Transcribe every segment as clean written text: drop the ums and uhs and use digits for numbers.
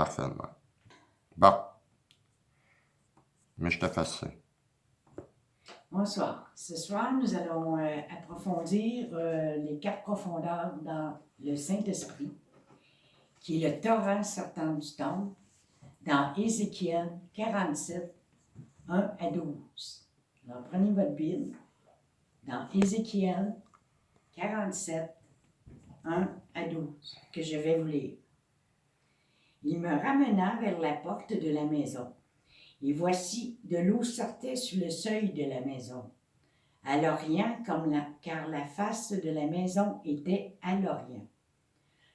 Parfaitement. Bon. Mais je te fais ça. Bonsoir. Ce soir, nous allons approfondir les 4 profondeurs dans le Saint-Esprit, qui est le torrent sortant du temple, dans Ézéchiel 47, 1 à 12. Alors, prenez votre Bible, dans Ézéchiel 47, 1 à 12, que je vais vous lire. Il me ramena vers la porte de la maison, et voici, de l'eau sortait sur le seuil de la maison, à l'orient, car la face de la maison était à l'orient.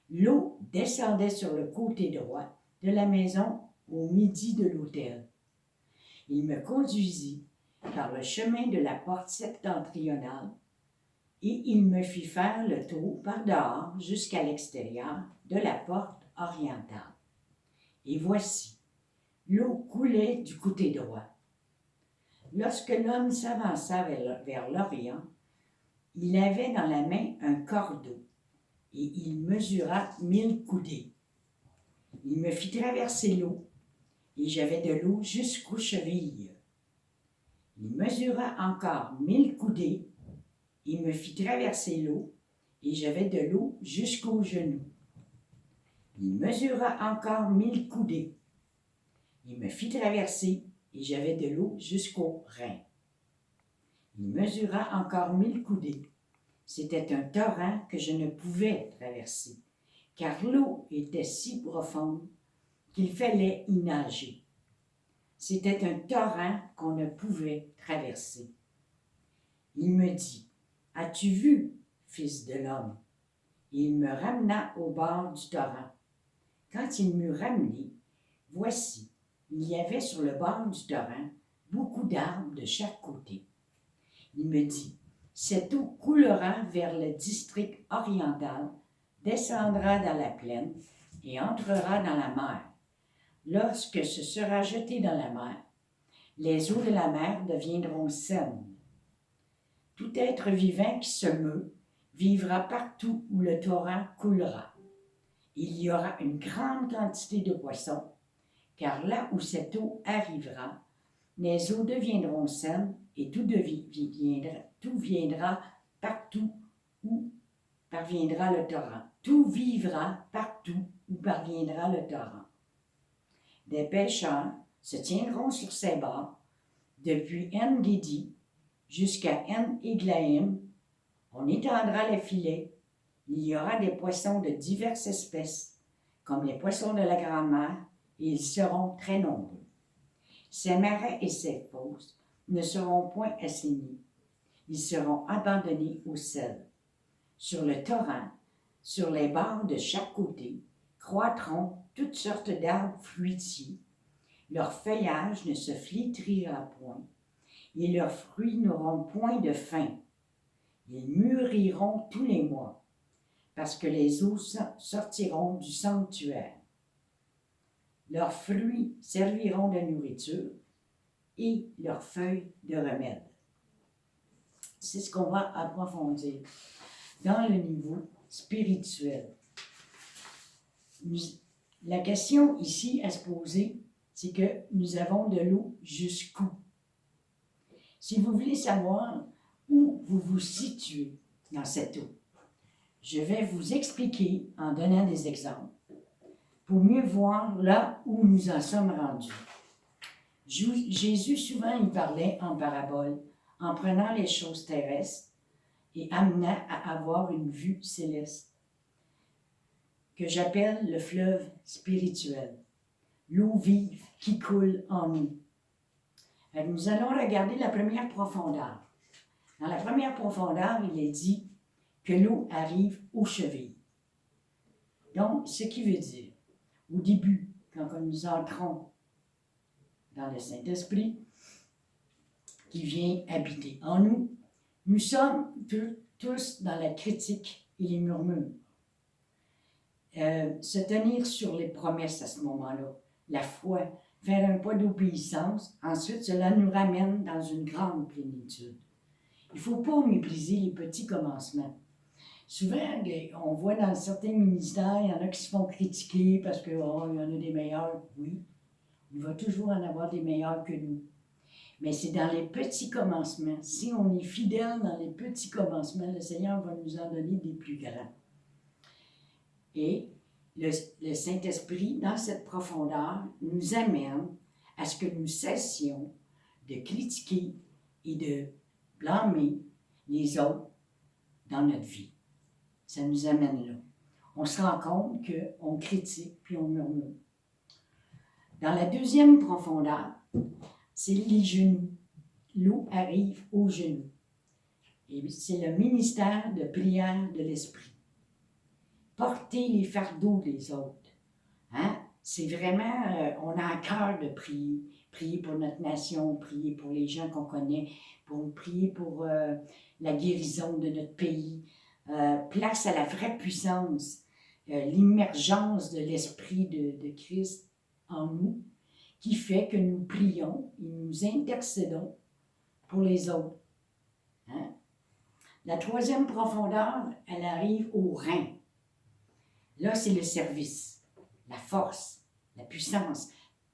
L'eau descendait sur le côté droit de la maison au midi de l'autel. Il me conduisit par le chemin de la porte septentrionale, et il me fit faire le tour par dehors jusqu'à l'extérieur de la porte orientale. Et voici, l'eau coulait du côté droit. Lorsque l'homme s'avança vers l'Orient, il avait dans la main un cordeau, et il mesura 1000 coudées. Il me fit traverser l'eau, et j'avais de l'eau jusqu'aux chevilles. Il mesura encore 1000 coudées, il me fit traverser l'eau, et j'avais de l'eau jusqu'aux genoux. Il mesura encore 1000 coudées, il me fit traverser, et j'avais de l'eau jusqu'aux reins. Il mesura encore 1000 coudées. C'était un torrent que je ne pouvais traverser, car l'eau était si profonde qu'il fallait y nager. C'était un torrent qu'on ne pouvait traverser. Il me dit, « As-tu vu, fils de l'homme? » Et il me ramena au bord du torrent. Quand il m'eut ramené, voici, il y avait sur le bord du torrent beaucoup d'arbres de chaque côté. Il me dit, cette eau coulera vers le district oriental, descendra dans la plaine et entrera dans la mer. Lorsque ce sera jeté dans la mer, les eaux de la mer deviendront saines. Tout être vivant qui se meut vivra partout où le torrent coulera. Il y aura une grande quantité de poissons, car là où cette eau arrivera, les eaux deviendront saines et tout viendra partout où parviendra le torrent. Tout vivra partout où parviendra le torrent. Des pêcheurs se tiendront sur ses bords, depuis En-Guédi jusqu'à En-Églaïm. On étendra les filets. Il y aura des poissons de diverses espèces, comme les poissons de la grande mer, et ils seront très nombreux. Ces marais et ces fosses ne seront point assainis. Ils seront abandonnés au sel. Sur le torrent, sur les bords de chaque côté, croîtront toutes sortes d'arbres fruitiers. Leur feuillage ne se flétrira point, et leurs fruits n'auront point de fin. Ils mûriront tous les mois, parce que les eaux sortiront du sanctuaire. Leurs fruits serviront de nourriture, et leurs feuilles de remède. C'est ce qu'on va approfondir dans le niveau spirituel. La question ici à se poser, c'est que nous avons de l'eau jusqu'où? Si vous voulez savoir où vous vous situez dans cette eau, je vais vous expliquer en donnant des exemples pour mieux voir là où nous en sommes rendus. Jésus, souvent, il parlait en parabole, en prenant les choses terrestres et amenant à avoir une vue céleste, que j'appelle le fleuve spirituel, l'eau vive qui coule en nous. Alors, nous allons regarder la première profondeur. Dans la première profondeur, il est dit que l'eau arrive aux chevilles. Donc, ce qui veut dire, au début, quand nous entrons dans le Saint-Esprit, qui vient habiter en nous, nous sommes tous dans la critique et les murmures. Se tenir sur les promesses à ce moment-là, la foi, faire un pas d'obéissance, ensuite cela nous ramène dans une grande plénitude. Il ne faut pas mépriser les petits commencements. Souvent, on voit dans certains ministères, il y en a qui se font critiquer parce qu'il y en a des meilleurs. Oui, il va toujours en avoir des meilleurs que nous. Mais c'est dans les petits commencements. Si on est fidèle dans les petits commencements, le Seigneur va nous en donner des plus grands. Et le Saint-Esprit, dans cette profondeur, nous amène à ce que nous cessions de critiquer et de blâmer les autres dans notre vie. Ça nous amène là. On se rend compte qu'on critique puis on murmure. Dans la deuxième profondeur, c'est les genoux. L'eau arrive aux genoux. Et c'est le ministère de prière de l'Esprit. Porter les fardeaux des autres. Hein? C'est vraiment, on a à cœur de prier. Prier pour notre nation, prier pour les gens qu'on connaît, prier pour la guérison de notre pays. Place à la vraie puissance, l'immergence de l'Esprit de Christ en nous, qui fait que nous prions et nous intercédons pour les autres. Hein? La troisième profondeur, elle arrive au rein. Là, c'est le service, la force, la puissance.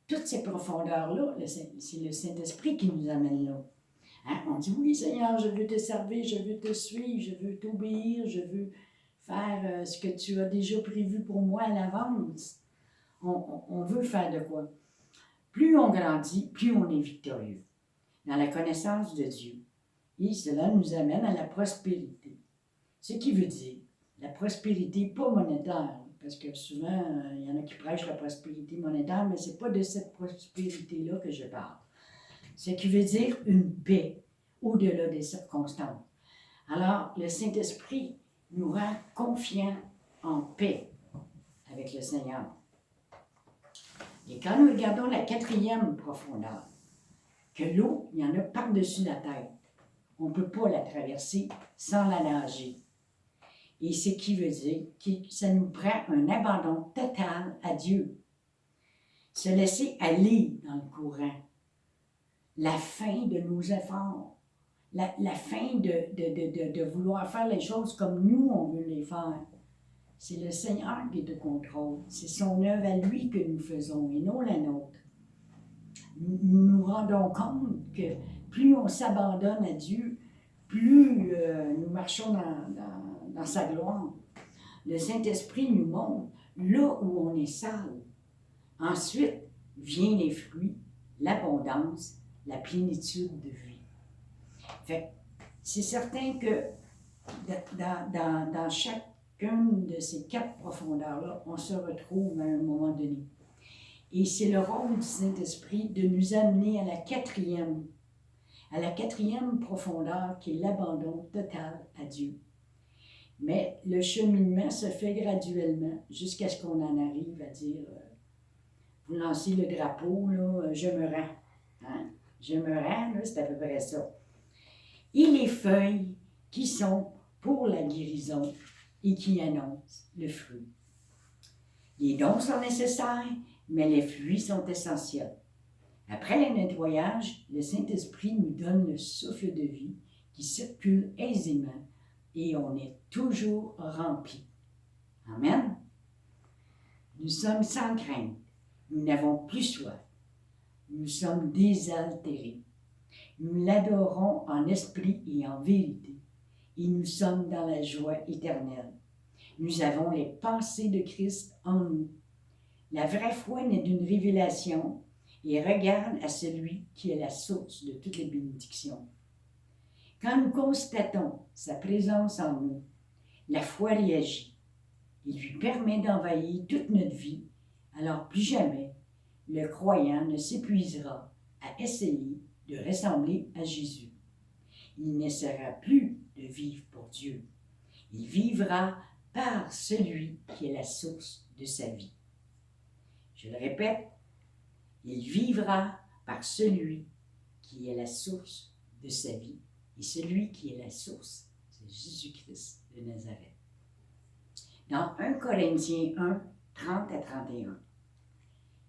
Toutes ces profondeurs-là, c'est le Saint-Esprit qui nous amène là. Hein? On dit, oui, Seigneur, je veux te servir, je veux te suivre, je veux t'obéir, je veux faire ce que tu as déjà prévu pour moi à l'avance. On veut faire de quoi? Plus on grandit, plus on est victorieux dans la connaissance de Dieu. Et cela nous amène à la prospérité. Ce qui veut dire la prospérité pas monétaire, parce que souvent, il y en a qui prêchent la prospérité monétaire, mais ce n'est pas de cette prospérité-là que je parle. Ce qui veut dire une paix au-delà des circonstances. Alors, le Saint-Esprit nous rend confiants en paix avec le Seigneur. Et quand nous regardons la quatrième profondeur, que l'eau, il y en a par-dessus la tête. On ne peut pas la traverser sans la nager. Et ce qui veut dire que ça nous prend un abandon total à Dieu. Se laisser aller dans le courant. La fin de nos efforts. La fin de vouloir faire les choses comme nous, on veut les faire. C'est le Seigneur qui est au contrôle. C'est son œuvre à lui que nous faisons et non la nôtre. Nous nous rendons compte que plus on s'abandonne à Dieu, plus nous marchons dans sa gloire. Le Saint-Esprit nous montre là où on est sale. Ensuite, viennent les fruits, l'abondance, la plénitude de vie. Fait, c'est certain que dans chacune de ces 4 profondeurs-là, on se retrouve à un moment donné. Et c'est le rôle du Saint-Esprit de nous amener à la quatrième profondeur qui est l'abandon total à Dieu. Mais le cheminement se fait graduellement jusqu'à ce qu'on en arrive à dire, vous lancez le drapeau, là, je me rends. Hein? Je me rends, là, c'est à peu près ça. Et les feuilles qui sont pour la guérison et qui annoncent le fruit. Les dons sont nécessaires, mais les fruits sont essentiels. Après le nettoyage, le Saint-Esprit nous donne le souffle de vie qui circule aisément et on est toujours rempli. Amen. Nous sommes sans crainte. Nous n'avons plus soif. Nous sommes désaltérés. Nous l'adorons en esprit et en vérité. Et nous sommes dans la joie éternelle. Nous avons les pensées de Christ en nous. La vraie foi naît d'une révélation et regarde à celui qui est la source de toutes les bénédictions. Quand nous constatons sa présence en nous, la foi réagit. Il lui permet d'envahir toute notre vie, alors plus jamais le croyant ne s'épuisera à essayer de ressembler à Jésus. Il n'essaiera plus de vivre pour Dieu. Il vivra par celui qui est la source de sa vie. Je le répète, il vivra par celui qui est la source de sa vie. Et celui qui est la source, c'est Jésus-Christ de Nazareth. Dans 1 Corinthiens 1, 30 à 31,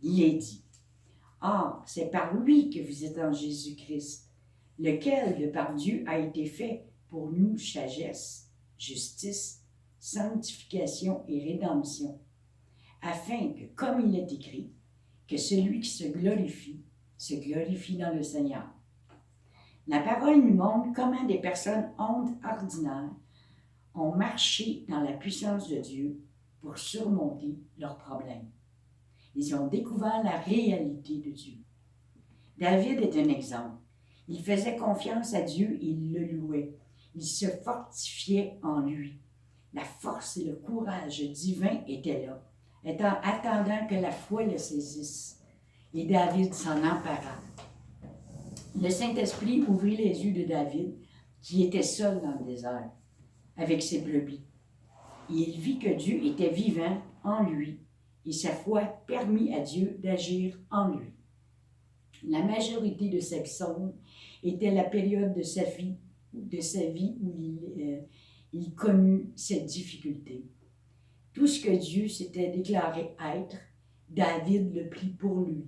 il est dit, « Or, c'est par lui que vous êtes en Jésus-Christ, lequel, de par Dieu, a été fait pour nous sagesse, justice sanctification et rédemption, afin que, comme il est écrit, que celui qui se glorifie dans le Seigneur. La parole nous montre comment des personnes ordinaires ont marché dans la puissance de Dieu pour surmonter leurs problèmes. Ils ont découvert la réalité de Dieu. David est un exemple. Il faisait confiance à Dieu et il le louait. Il se fortifiait en lui. La force et le courage divin étaient là, attendant que la foi le saisisse. Et David s'en empara. Le Saint-Esprit ouvrit les yeux de David, qui était seul dans le désert, avec ses brebis. Et il vit que Dieu était vivant en lui, et sa foi permit à Dieu d'agir en lui. La majorité de ses psaumes était la période de sa vie où il connut cette difficulté. Tout ce que Dieu s'était déclaré être, David le prit pour lui.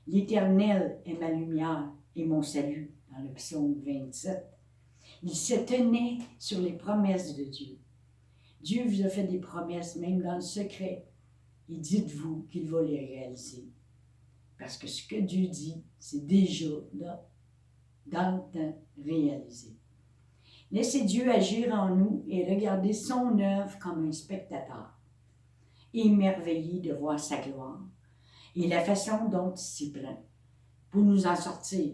L'Éternel est ma lumière et mon salut, dans le psaume 27. Il se tenait sur les promesses de Dieu. Dieu vous a fait des promesses, même dans le secret, et dites-vous qu'il va les réaliser. Parce que ce que Dieu dit, c'est déjà dans le temps réalisé. Laissez Dieu agir en nous et regardez son œuvre comme un spectateur, émerveillé de voir sa gloire et la façon dont il s'y prend pour nous en sortir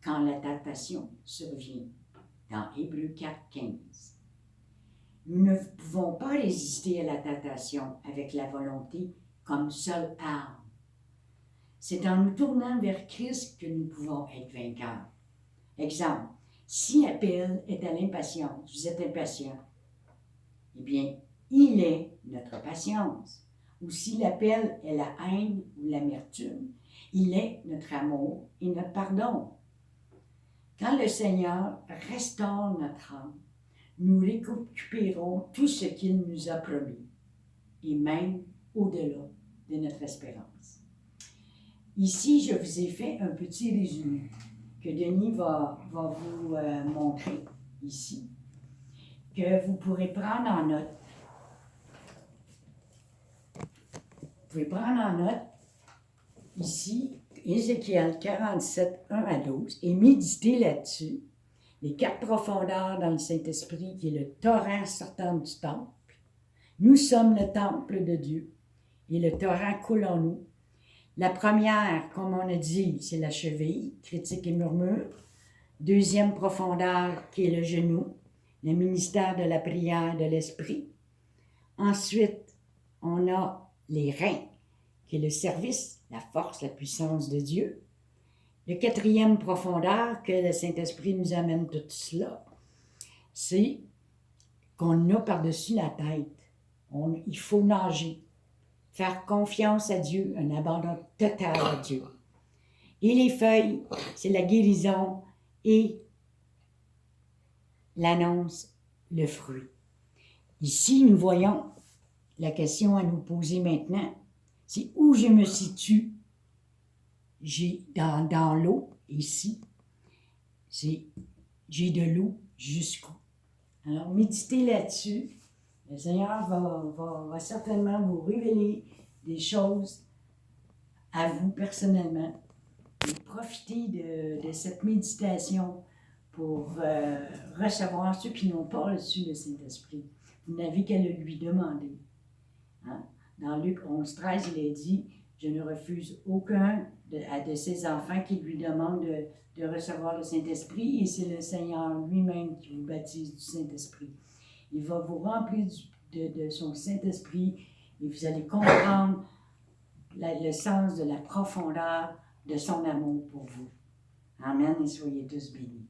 quand la tentation survient, dans Hébreux 4:15. Nous ne pouvons pas résister à la tentation avec la volonté comme seule arme. C'est en nous tournant vers Christ que nous pouvons être vainqueurs. Exemple, si l'appel est à l'impatience, vous êtes impatient, eh bien, il est notre patience. Ou si l'appel est la haine ou l'amertume, il est notre amour et notre pardon. Quand le Seigneur restaure notre âme, nous récupérons tout ce qu'il nous a promis, et même au-delà de notre espérance. Ici, je vous ai fait un petit résumé que Denis va vous montrer ici, que vous pourrez prendre en note. Vous pouvez prendre en note ici, Ézéchiel 47, 1 à 12, et méditer là-dessus. Les 4 profondeurs dans le Saint-Esprit, qui est le torrent sortant du temple. Nous sommes le temple de Dieu, et le torrent coule en nous. La première, comme on a dit, c'est la cheville, critique et murmure. Deuxième profondeur, qui est le genou, le ministère de la prière de l'Esprit. Ensuite, on a les reins, qui est le service, la force, la puissance de Dieu. Le 4e profondeur, que le Saint-Esprit nous amène tout cela, c'est qu'on a par-dessus la tête. Il faut nager, faire confiance à Dieu, un abandon total à Dieu. Et les feuilles, c'est la guérison et l'annonce, le fruit. Ici, nous voyons la question à nous poser maintenant, c'est où je me situe. J'ai dans l'eau, ici, j'ai de l'eau jusqu'où. Alors, méditez là-dessus. Le Seigneur va certainement vous révéler des choses à vous personnellement. Et profitez de cette méditation pour recevoir ceux qui n'ont pas reçu le Saint-Esprit. Vous n'avez qu'à le lui demander. Hein? Dans Luc 11:13, il est dit « Je ne refuse aucun de ses enfants qui lui demandent de recevoir le Saint-Esprit, et c'est le Seigneur lui-même qui vous baptise du Saint-Esprit. » Il va vous remplir de son Saint-Esprit et vous allez comprendre le sens de la profondeur de son amour pour vous. Amen et soyez tous bénis.